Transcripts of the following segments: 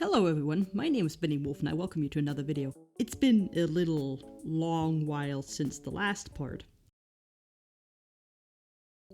Hello everyone, my name is Benny Wolf and I welcome you to another video. It's been a little long while since the last part.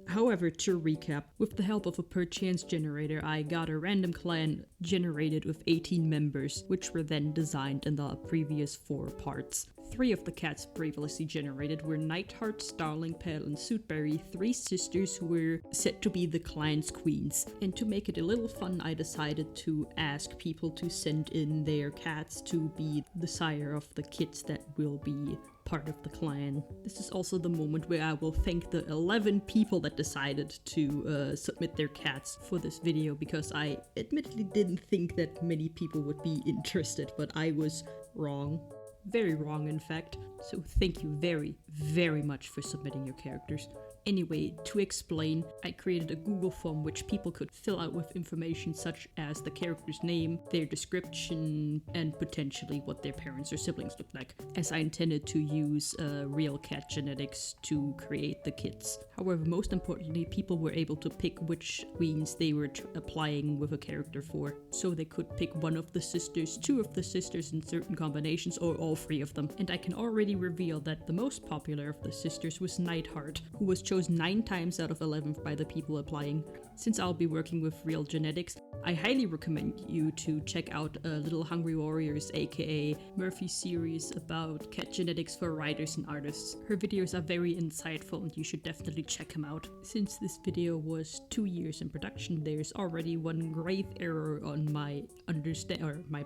However, to recap, with the help of a perchance generator, I got a random clan generated with 18 members, which were then designed in the previous 4 parts. 3 of the cats previously generated were Nightheart, Starling Pale, and Suitberry, 3 sisters who were said to be the clan's queens. And to make it a little fun, I decided to ask people to send in their cats to be the sire of the kids that will be part of the clan. This is also the moment where I will thank the 11 people that decided to submit their cats for this video, because I admittedly didn't think that many people would be interested, but I was wrong. Very wrong, in fact. So thank you very, very much for submitting your characters. Anyway, to explain, I created a Google form which people could fill out with information such as the character's name, their description, and potentially what their parents or siblings look like, as I intended to use real cat genetics to create the kits. However, most importantly, people were able to pick which queens they were applying with a character for. So they could pick one of the sisters, 2 of the sisters in certain combinations, or all 3 of them. And I can already reveal that the most popular of the sisters was Nightheart, who was chosen 9 times out of 11 by the people applying. Since I'll be working with real genetics, I highly recommend you to check out Little Hungry Warriors, aka Murphy's series about cat genetics for writers and artists. Her videos are very insightful and you should definitely check them out. Since this video was 2 years in production, there's already one grave error on my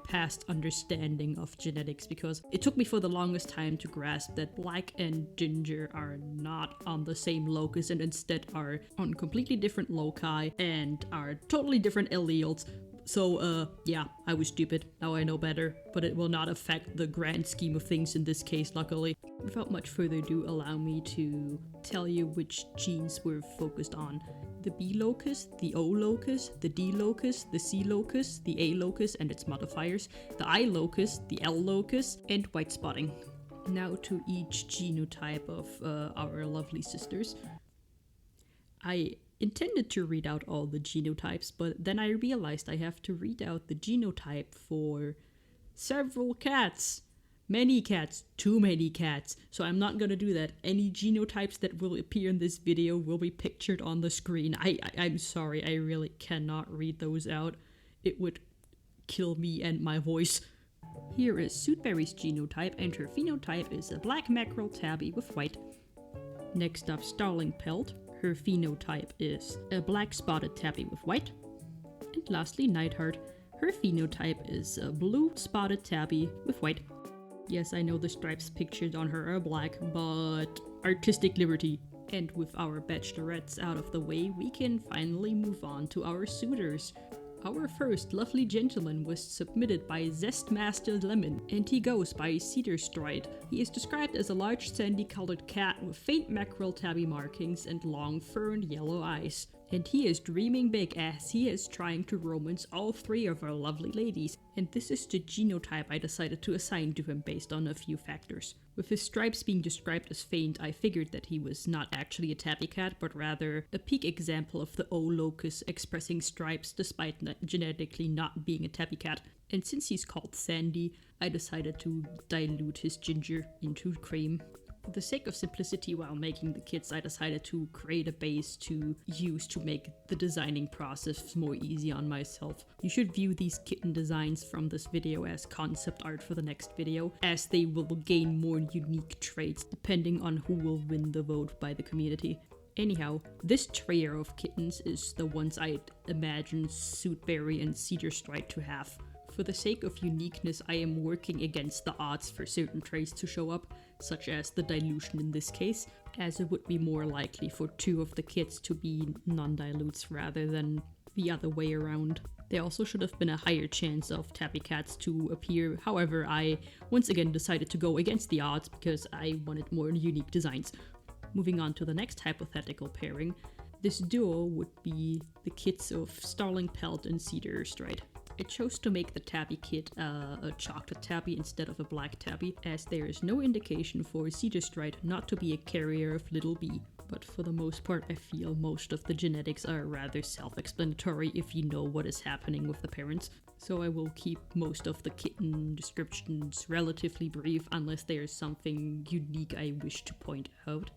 past understanding of genetics, because it took me for the longest time to grasp that black and ginger are not on the same locus and instead are on completely different loci and are totally different alleles. So, yeah, I was stupid. Now I know better, but it will not affect the grand scheme of things in this case, luckily. Without much further ado, allow me to tell you which genes we're focused on. The B locus, the O locus, the D locus, the C locus, the A locus and its modifiers, the I locus, the L locus, and white spotting. Now to each genotype of our lovely sisters. I intended to read out all the genotypes, but then I realized I have to read out the genotype for several cats. Many cats, too many cats, so I'm not gonna do that. Any genotypes that will appear in this video will be pictured on the screen. I'm sorry, I really cannot read those out. It would kill me and my voice. Here is Suitberry's genotype, and her phenotype is a black mackerel tabby with white. Next up, Starling Pelt. Her phenotype is a black spotted tabby with white. And lastly, Nightheart. Her phenotype is a blue spotted tabby with white. Yes, I know the stripes pictured on her are black, but artistic liberty. And with our bachelorettes out of the way, we can finally move on to our suitors. Our first lovely gentleman was submitted by Zestmaster Lemon, and he goes by Cedar Stride. He is described as a large sandy-colored cat with faint mackerel tabby markings and long fur and yellow eyes. And he is dreaming big as he is trying to romance all 3 of our lovely ladies. And this is the genotype I decided to assign to him based on a few factors. With his stripes being described as faint, I figured that he was not actually a tabby cat, but rather a peak example of the O locus expressing stripes despite genetically not being a tabby cat. And since he's called Sandy, I decided to dilute his ginger into cream. For the sake of simplicity while making the kits, I decided to create a base to use to make the designing process more easy on myself. You should view these kitten designs from this video as concept art for the next video, as they will gain more unique traits depending on who will win the vote by the community. Anyhow, this trio of kittens is the ones I'd imagine Suitberry and Cedar Stride to have. For the sake of uniqueness, I am working against the odds for certain traits to show up, such as the dilution in this case, as it would be more likely for 2 of the kits to be non-dilutes rather than the other way around. There also should have been a higher chance of tabby cats to appear, however I once again decided to go against the odds because I wanted more unique designs. Moving on to the next hypothetical pairing, this duo would be the kits of Starling Pelt and Cedar Stride. I chose to make the tabby kit a chocolate tabby instead of a black tabby, as there is no indication for Cedar Stride not to be a carrier of little b. But for the most part, I feel most of the genetics are rather self-explanatory if you know what is happening with the parents. so I will keep most of the kitten descriptions relatively brief unless there's something unique I wish to point out.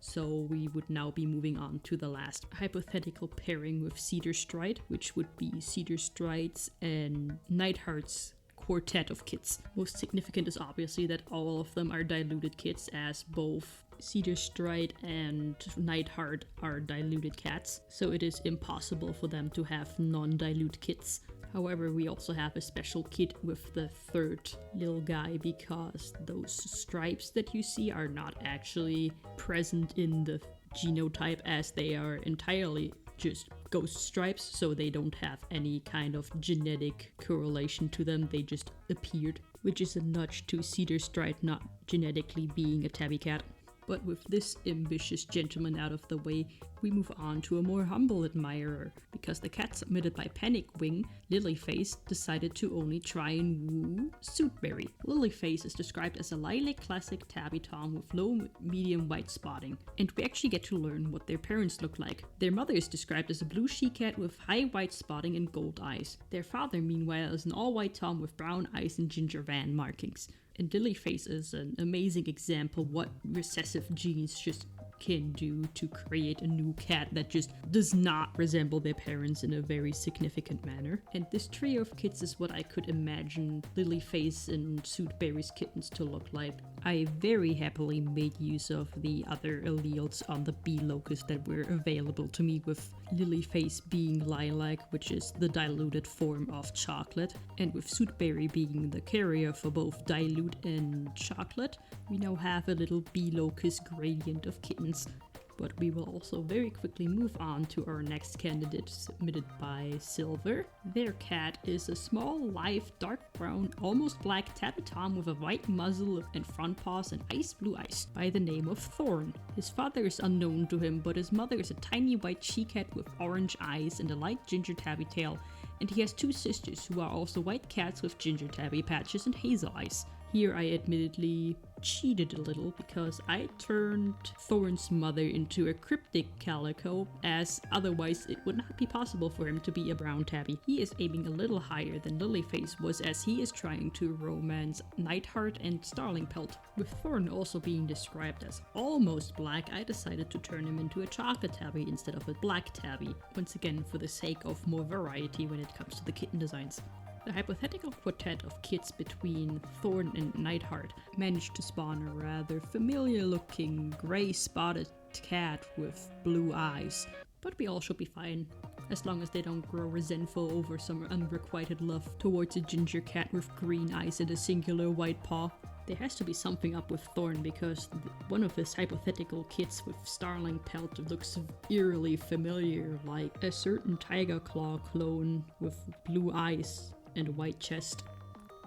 So we would now be moving on to the last hypothetical pairing with Cedar Stride, which would be Cedar Strides and Nightheart's quartet of kits. Most significant is obviously that all of them are diluted kits, as both Cedar Stride and Nightheart are diluted cats, so it is impossible for them to have non-dilute kits. However, we also have a special kit with the third little guy because those stripes that you see are not actually present in the genotype, as they are entirely just ghost stripes, so they don't have any kind of genetic correlation to them, they just appeared, which is a nudge to Cedar Stride not genetically being a tabby cat. But with this ambitious gentleman out of the way, we move on to a more humble admirer, because the cat submitted by Panic Wing, Lilyface, decided to only try and woo Suitberry. Lilyface is described as a lilac classic tabby tom with low medium white spotting, and we actually get to learn what their parents look like. Their mother is described as a blue she-cat with high white spotting and gold eyes. Their father, meanwhile, is an all-white tom with brown eyes and ginger van markings. And Lilyface is an amazing example what recessive genes just can do to create a new cat that just does not resemble their parents in a very significant manner. And this trio of kits is what I could imagine Lilyface and Suitberry's kittens to look like. I very happily made use of the other alleles on the B locus that were available to me, with Lilyface being lilac, which is the diluted form of chocolate, and with Suitberry being the carrier for both dilute and chocolate. We now have a little B locus gradient of kittens. But we will also very quickly move on to our next candidate, submitted by Silver. Their cat is a small, live, dark brown, almost black tabby tom with a white muzzle and front paws and ice blue eyes, by the name of Thorn. His father is unknown to him, but his mother is a tiny white she-cat with orange eyes and a light ginger tabby tail, and he has two sisters who are also white cats with ginger tabby patches and hazel eyes. Here I admittedly cheated a little because I turned Thorn's mother into a cryptic calico, as otherwise it would not be possible for him to be a brown tabby. He is aiming a little higher than Lilyface was, as he is trying to romance Nightheart and Starling Pelt. With Thorn also being described as almost black, I decided to turn him into a chocolate tabby instead of a black tabby, once again for the sake of more variety when it comes to the kitten designs. The hypothetical quartet of kits between Thorn and Nightheart managed to spawn a rather familiar-looking grey-spotted cat with blue eyes, but we all should be fine, as long as they don't grow resentful over some unrequited love towards a ginger cat with green eyes and a singular white paw. There has to be something up with Thorn, because one of his hypothetical kits with Starling Pelt looks eerily familiar, like a certain Tiger Claw clone with blue eyes and a white chest.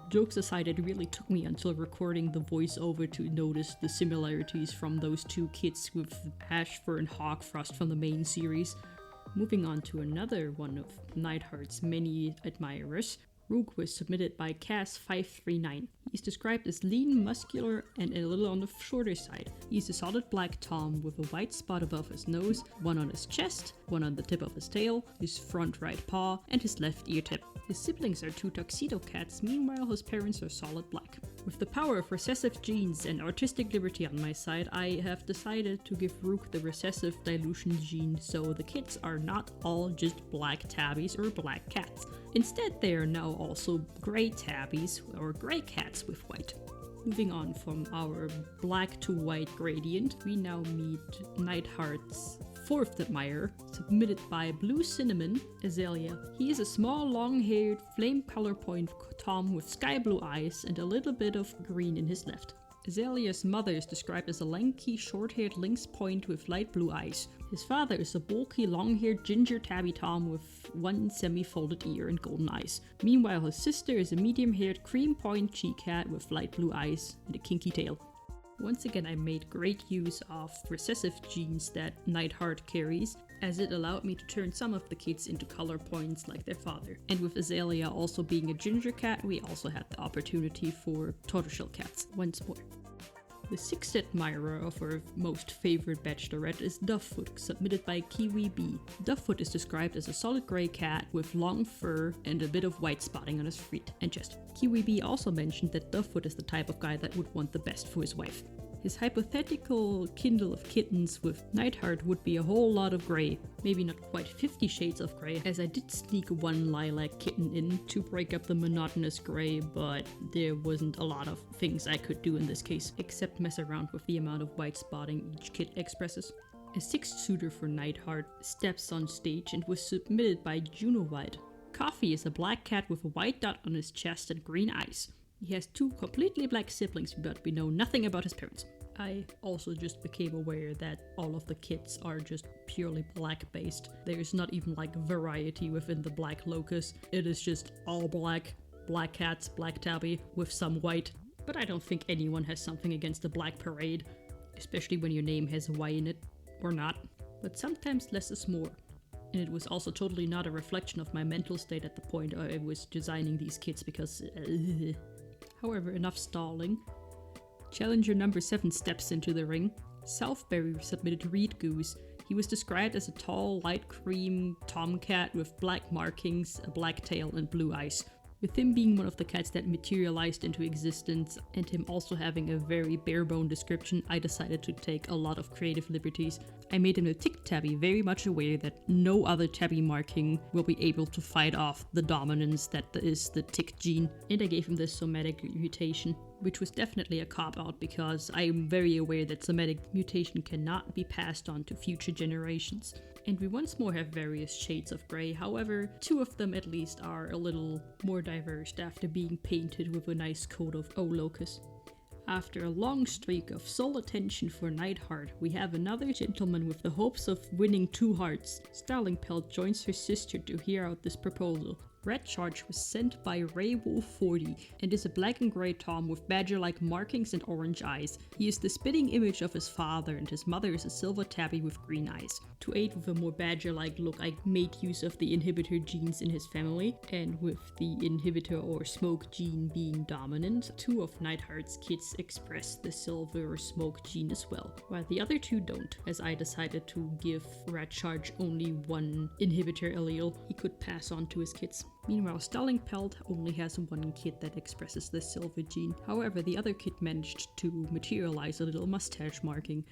Jokes aside, it really took me until recording the voiceover to notice the similarities from those two kits with Ashfur and Hawkfrost from the main series. Moving on to another one of Nightheart's many admirers, Rook was submitted by Cass539. He's described as lean, muscular, and a little on the shorter side. He's a solid black tom with a white spot above his nose, one on his chest, one on the tip of his tail, his front right paw, and his left ear tip. His siblings are two tuxedo cats, meanwhile his parents are solid black. With the power of recessive genes and artistic liberty on my side, I have decided to give Rook the recessive dilution gene, so the kits are not all just black tabbies or black cats. Instead, they are now also grey tabbies or grey cats with white. Moving on from our black to white gradient, we now meet Nightheart's fourth admirer, submitted by Blue Cinnamon Azalea. He is a small, long-haired, flame color point tom with sky blue eyes and a little bit of green in his left. Azalea's mother is described as a lanky, short-haired lynx point with light blue eyes. His father is a bulky, long-haired ginger tabby tom with one semi-folded ear and golden eyes. Meanwhile, his sister is a medium-haired cream point she-cat with light blue eyes and a kinky tail. Once again, I made great use of recessive genes that Nightheart carries, as it allowed me to turn some of the kits into color points like their father. And with Azalea also being a ginger cat, we also had the opportunity for tortoiseshell cats once more. The sixth admirer of our most favorite bachelorette is Dovefoot, submitted by Kiwi B. Dovefoot is described as a solid grey cat with long fur and a bit of white spotting on his feet and chest. Kiwi B also mentioned that Dovefoot is the type of guy that would want the best for his wife. His hypothetical kindle of kittens with Nightheart would be a whole lot of grey, maybe not quite 50 shades of grey, as I did sneak one lilac kitten in to break up the monotonous grey, but there wasn't a lot of things I could do in this case, except mess around with the amount of white spotting each kit expresses. A sixth suitor for Nightheart steps on stage and was submitted by Dogabyte. Coffee is a black cat with a white dot on his chest and green eyes. He has two completely black siblings, but we know nothing about his parents. I also just became aware that all of the kits are just purely black based. There's not even like variety within the black locus. It is just all black, black cats, black tabby with some white. But I don't think anyone has something against the black parade, especially when your name has Y in it, or not. But sometimes less is more. And it was also totally not a reflection of my mental state at the point I was designing these kits because... However, enough stalling. Challenger number 7 steps into the ring. Southberry submitted Reed Goose. He was described as a tall, light cream tomcat with black markings, a black tail, and blue eyes. With him being one of the cats that materialized into existence, and him also having a very bare-bone description, I decided to take a lot of creative liberties. I made him a tick tabby, very much aware that no other tabby marking will be able to fight off the dominance that is the tick gene, and I gave him this somatic mutation, which was definitely a cop-out because I am very aware that somatic mutation cannot be passed on to future generations. And we once more have various shades of grey, however, 2 of them at least are a little more diverse after being painted with a nice coat of O-Locus. After a long streak of sole attention for Nightheart, we have another gentleman with the hopes of winning 2 hearts. Starlingpelt joins her sister to hear out this proposal. Red Charge was sent by RayWolf40 and is a black and grey tom with badger-like markings and orange eyes. He is the spitting image of his father, and his mother is a silver tabby with green eyes. To aid with a more badger-like look, I made use of the inhibitor genes in his family, and with the inhibitor or smoke gene being dominant, 2 of Nightheart's kits express the silver or smoke gene as well, while the other 2 don't, as I decided to give Red Charge only 1 inhibitor allele he could pass on to his kits. Meanwhile, Starlingpelt only has 1 kit that expresses the silver gene. However, the other kit managed to materialize a little mustache marking.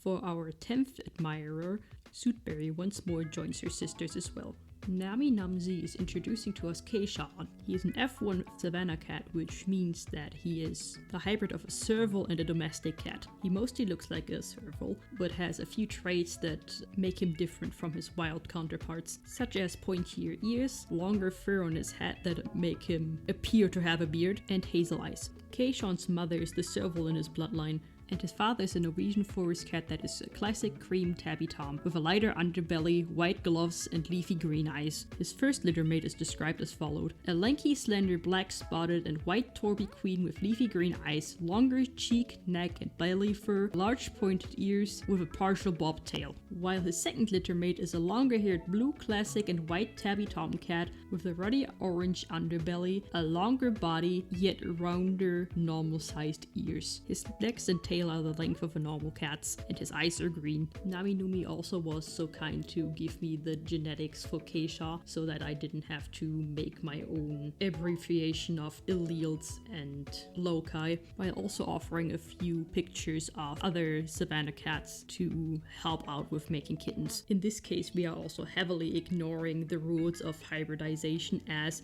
For our 10th admirer, Suitberry once more joins her sisters as well. Nami Namzi is introducing to us Keishan. He is an F1 Savannah cat, which means that he is the hybrid of a serval and a domestic cat. He mostly looks like a serval, but has a few traits that make him different from his wild counterparts, such as pointier ears, longer fur on his head that make him appear to have a beard, and hazel eyes. Keishan's mother is the serval in his bloodline, and his father is a Norwegian forest cat that is a classic cream tabby tom with a lighter underbelly, white gloves, and leafy green eyes. His first littermate is described as followed: a lanky, slender, black spotted and white torby queen with leafy green eyes, longer cheek, neck, and belly fur, large pointed ears with a partial bob tail. While his second littermate is a longer-haired blue classic and white tabby tomcat with a ruddy orange underbelly, a longer body, yet rounder, normal-sized ears. His legs and tail are the length of a normal cat's, and his eyes are green. Naminumi also was so kind to give me the genetics for Keisha so that I didn't have to make my own abbreviation of alleles and loci, while also offering a few pictures of other Savannah cats to help out with making kittens. In this case, we are also heavily ignoring the rules of hybridization, as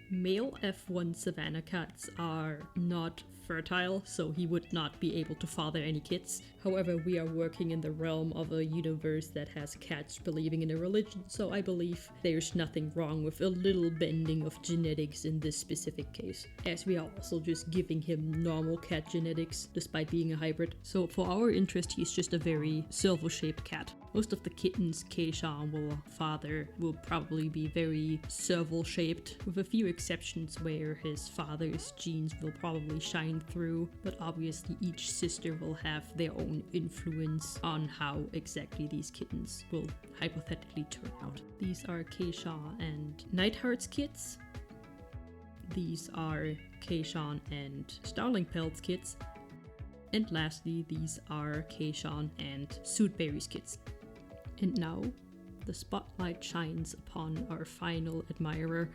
male F1 Savannah cats are not fertile, so he would not be able to father any kids. However, we are working in the realm of a universe that has cats believing in a religion, so I believe there's nothing wrong with a little bending of genetics in this specific case, as we are also just giving him normal cat genetics despite being a hybrid. So for our interest, he's just a very serval-shaped cat. Most of the kittens Keisha will father will probably be very serval-shaped, with a few exceptions where his father's genes will probably shine through, but obviously each sister will have their own influence on how exactly these kittens will hypothetically turn out. These are Keisha and Nightheart's kits. These are Keishan and Starlingpelt's kits. And lastly, these are Keishan and Suitberry's kids. And now, the spotlight shines upon our final admirer.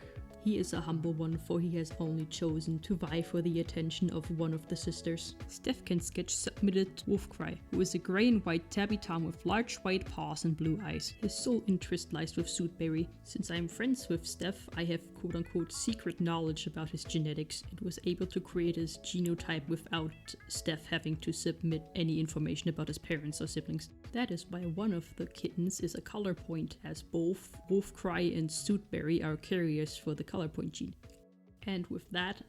He is a humble one, for he has only chosen to vie for the attention of one of the sisters. Stefkin's sketch submitted Wolfcry, who is a grey and white tabby tom with large white paws and blue eyes. His sole interest lies with Suitberry. Since I am friends with Steph, I have quote-unquote secret knowledge about his genetics and was able to create his genotype without Steph having to submit any information about his parents or siblings. That is why one of the kittens is a color point, as both Wolfcry and Suitberry are carriers for the color point gene. And with that,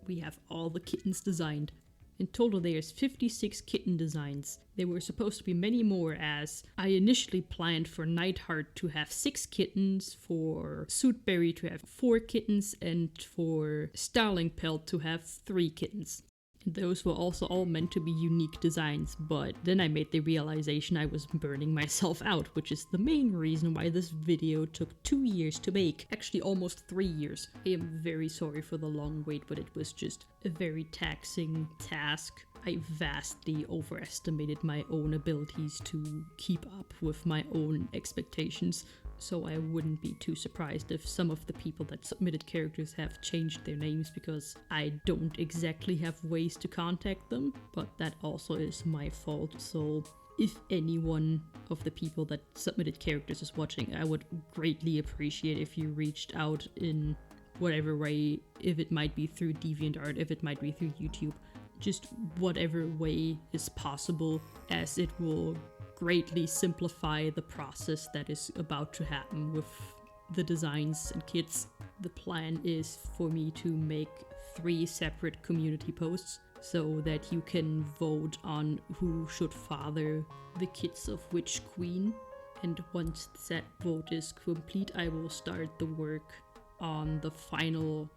we have all the kittens designed. In total, there's 56 kitten designs. There were supposed to be many more, as I initially planned for Nightheart to have 6 kittens, for Suitberry to have 4 kittens, and for Starling Pelt to have 3 kittens. Those were also all meant to be unique designs, but then I made the realization I was burning myself out, which is the main reason why this video took 2 years to make. Actually, almost 3 years. I am very sorry for the long wait, but it was just a very taxing task. I vastly overestimated my own abilities to keep up with my own expectations, so I wouldn't be too surprised if some of the people that submitted characters have changed their names, because I don't exactly have ways to contact them, but that also is my fault. So if any one of the people that submitted characters is watching, I would greatly appreciate if you reached out in whatever way, if it might be through DeviantArt, if it might be through YouTube, just whatever way is possible, as it will greatly simplify the process that is about to happen with the designs and kits. The plan is for me to make 3 separate community posts so that you can vote on who should father the kits of which queen. And once that vote is complete, I will start the work on the final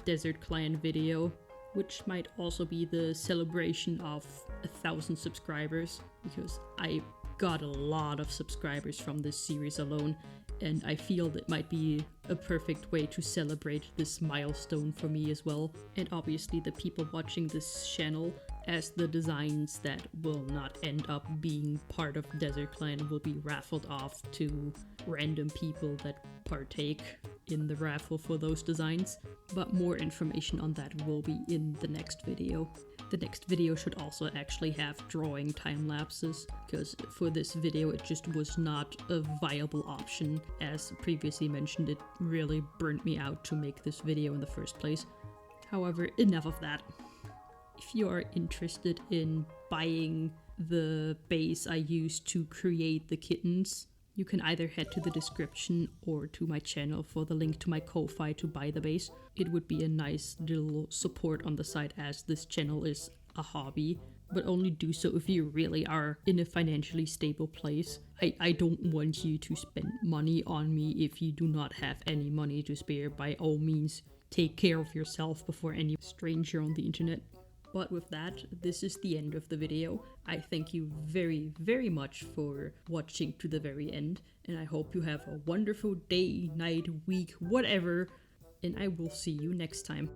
DesertClan video, which might also be the celebration of 1,000 subscribers, because I got a lot of subscribers from this series alone, and I feel that might be a perfect way to celebrate this milestone for me as well. And obviously the people watching this channel, as the designs that will not end up being part of DesertClan will be raffled off to random people that partake in the raffle for those designs. But more information on that will be in the next video. The next video should also actually have drawing time lapses, because for this video it just was not a viable option. As previously mentioned, it really burnt me out to make this video in the first place. However, enough of that. If you are interested in buying the base I used to create the kittens, you can either head to the description or to my channel for the link to my Ko-Fi to buy the base. It would be a nice little support on the side, as this channel is a hobby, but only do so if you really are in a financially stable place. I don't want you to spend money on me if you do not have any money to spare. By all means, take care of yourself before any stranger on the internet. But with that, this is the end of the video. I thank you very, very much for watching to the very end, and I hope you have a wonderful day, night, week, whatever, and I will see you next time.